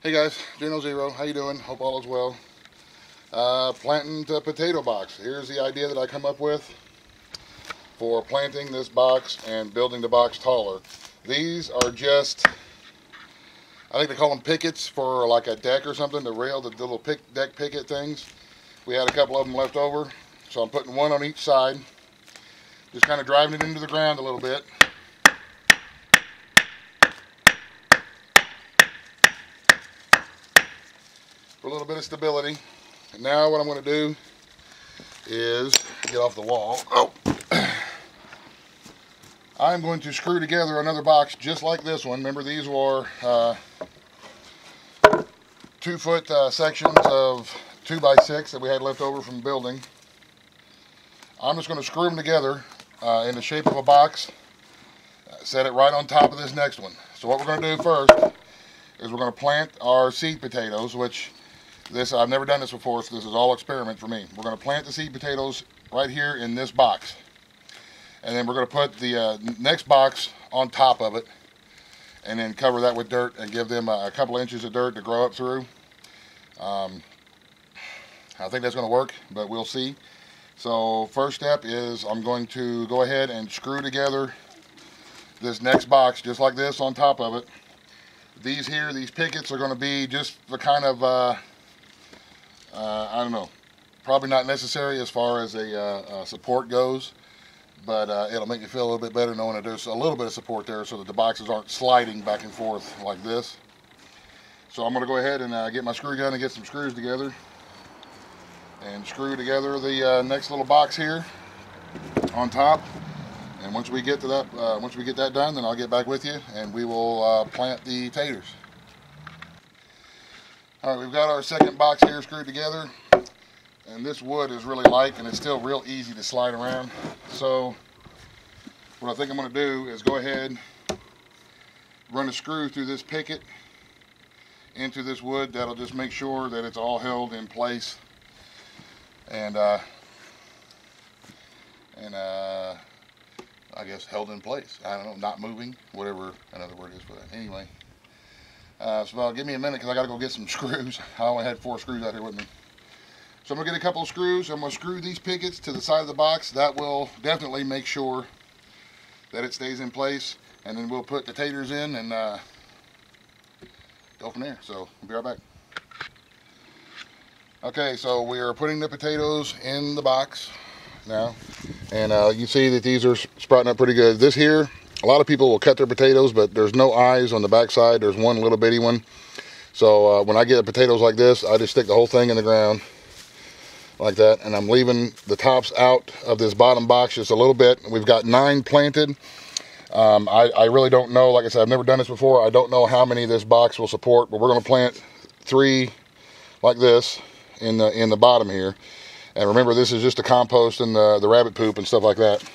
Hey guys, Geno Zero, how you doing? Hope all is well. Planting the potato box. Here's the idea that I come up with for planting this box and building the box taller. These are just, I think they call them pickets for like a deck or something, the rail, the little deck picket things. We had a couple of them left over, so I'm putting one on each side. Just kind of driving it into the ground a little bit. For a little bit of stability. And now what I'm going to do is get off the wall. Oh. I'm going to screw together another box just like this one. Remember, these were 2-foot sections of 2x6 that we had left over from building. I'm just going to screw them together in the shape of a box. Set it right on top of this next one. So what we're going to do first is we're going to plant our seed potatoes, which I've never done this before, so this is all experiment for me. We're going to plant the seed potatoes right here in this box. And then we're going to put the next box on top of it and then cover that with dirt and give them a couple inches of dirt to grow up through. I think that's going to work, but we'll see. So first step is I'm going to go ahead and screw together this next box just like this on top of it. These pickets are going to be just the kind of I don't know, probably not necessary as far as a support goes, but it'll make you feel a little bit better knowing that there's a little bit of support there so that the boxes aren't sliding back and forth like this. So I'm going to go ahead and get my screw gun and get some screws together and screw together the next little box here on top. And once we get to that, once we get that done, then I'll get back with you and we will plant the taters. All right, we've got our second box here screwed together, and this wood is really light and it's still real easy to slide around. So what I think I'm going to do is go ahead, run a screw through this picket into this wood. That'll just make sure that it's all held in place and I guess held in place. I don't know, not moving, whatever another word is for that. Anyway. So give me a minute because I got to go get some screws. I only had 4 screws out here with me. So I'm going to get a couple of screws. I'm going to screw these pickets to the side of the box. That will definitely make sure that it stays in place. And then we'll put the taters in and go from there. So we'll be right back. Okay, so we are putting the potatoes in the box now. And you see that these are sprouting up pretty good. This here, a lot of people will cut their potatoes, but there's no eyes on the back side. There's one little bitty one. So when I get potatoes like this, I just stick the whole thing in the ground like that. And I'm leaving the tops out of this bottom box just a little bit. We've got 9 planted. I really don't know. Like I said, I've never done this before. I don't know how many this box will support, but we're going to plant 3 like this in the bottom here. And remember, this is just the compost and the rabbit poop and stuff like that.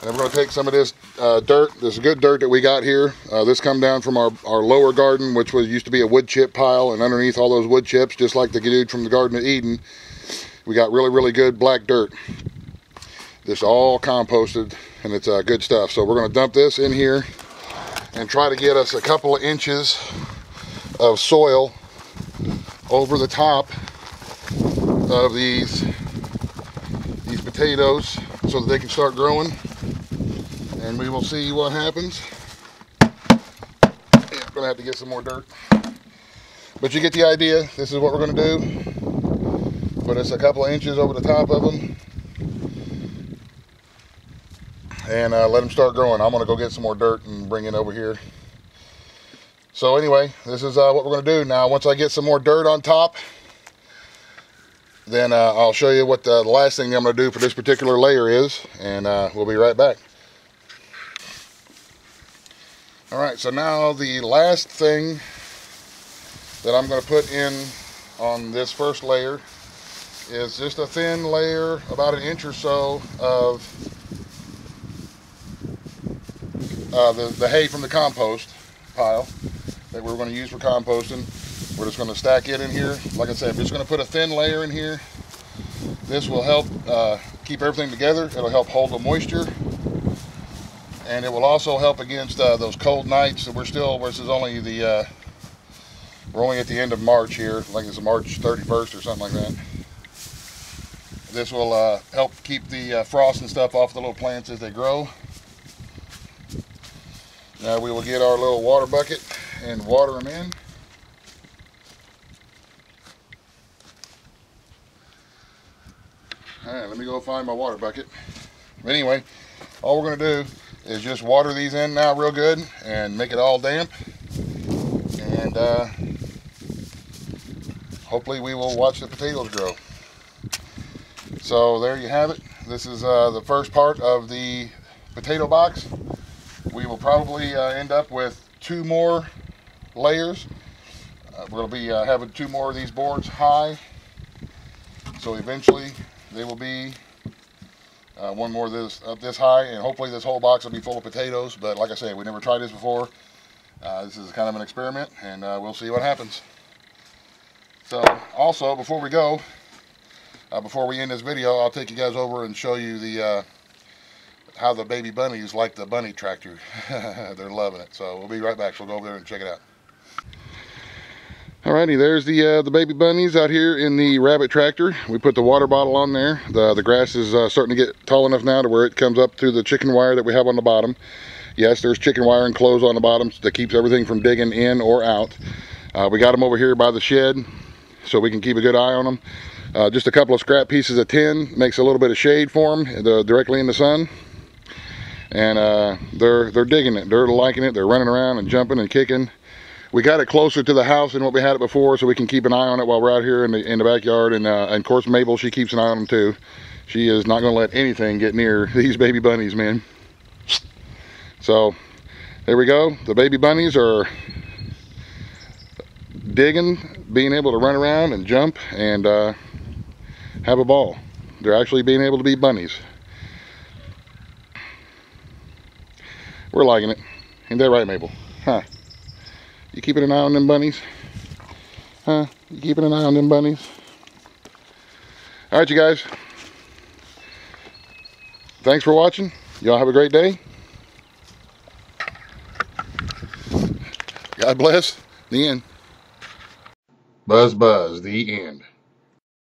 And we're going to take some of this dirt, this good dirt that we got here. This come down from our lower garden, which used to be a wood chip pile. And underneath all those wood chips, just like the dude from the Garden of Eden, we got really, really good black dirt. This all composted, and it's good stuff. So we're going to dump this in here and try to get us a couple of inches of soil over the top of these potatoes so that they can start growing. And we will see what happens. Yeah, I'm gonna have to get some more dirt, but you get the idea. This is what we're gonna do. Put us a couple of inches over the top of them and let them start growing. I'm gonna go get some more dirt and bring it over here. So anyway, this is what we're gonna do. Now once I get some more dirt on top, then I'll show you what the last thing I'm gonna do for this particular layer is, and we'll be right back. Alright, so now the last thing that I'm going to put in on this first layer is just a thin layer, about an inch or so, of the hay from the compost pile that we're going to use for composting. We're just going to stack it in here. Like I said, I'm just going to put a thin layer in here. This will help keep everything together. It'll help hold the moisture. And it will also help against those cold nights. So this is only the We're only at the end of March here. I think it's March 31st or something like that. This will help keep the frost and stuff off the little plants as they grow. Now we will get our little water bucket and water them in. Alright, let me go find my water bucket. Anyway, all we're going to do is just water these in now real good and make it all damp. And hopefully we will watch the potatoes grow. So there you have it. This is the first part of the potato box. We will probably end up with 2 more layers. We're going to be having 2 more of these boards high. So eventually they will be 1 more up this high, and hopefully this whole box will be full of potatoes. But like I say, we never tried this before. This is kind of an experiment, and we'll see what happens. So also, before we go, before we end this video, I'll take you guys over and show you the how the baby bunnies like the bunny tractor. They're loving it. So we'll be right back. So we'll go over there and check it out. Alrighty, there's the baby bunnies out here in the rabbit tractor. We put the water bottle on there. The grass is starting to get tall enough now to where it comes up through the chicken wire that we have on the bottom. Yes, there's chicken wire and clothes on the bottom that keeps everything from digging in or out. We got them over here by the shed so we can keep a good eye on them. Just a couple of scrap pieces of tin makes a little bit of shade for them directly in the sun. And they're digging it. They're liking it. They're running around and jumping and kicking. We got it closer to the house than what we had it before, so we can keep an eye on it while we're out here in the backyard. And of course, Mabel, she keeps an eye on them too. She is not going to let anything get near these baby bunnies, man. So there we go. The baby bunnies are digging, being able to run around and jump and have a ball. They're actually being able to be bunnies. We're liking it. Ain't that right, Mabel? Huh? You keeping an eye on them bunnies? Huh? You keeping an eye on them bunnies? All right, you guys. Thanks for watching. Y'all have a great day. God bless. The end. Buzz, buzz. The end.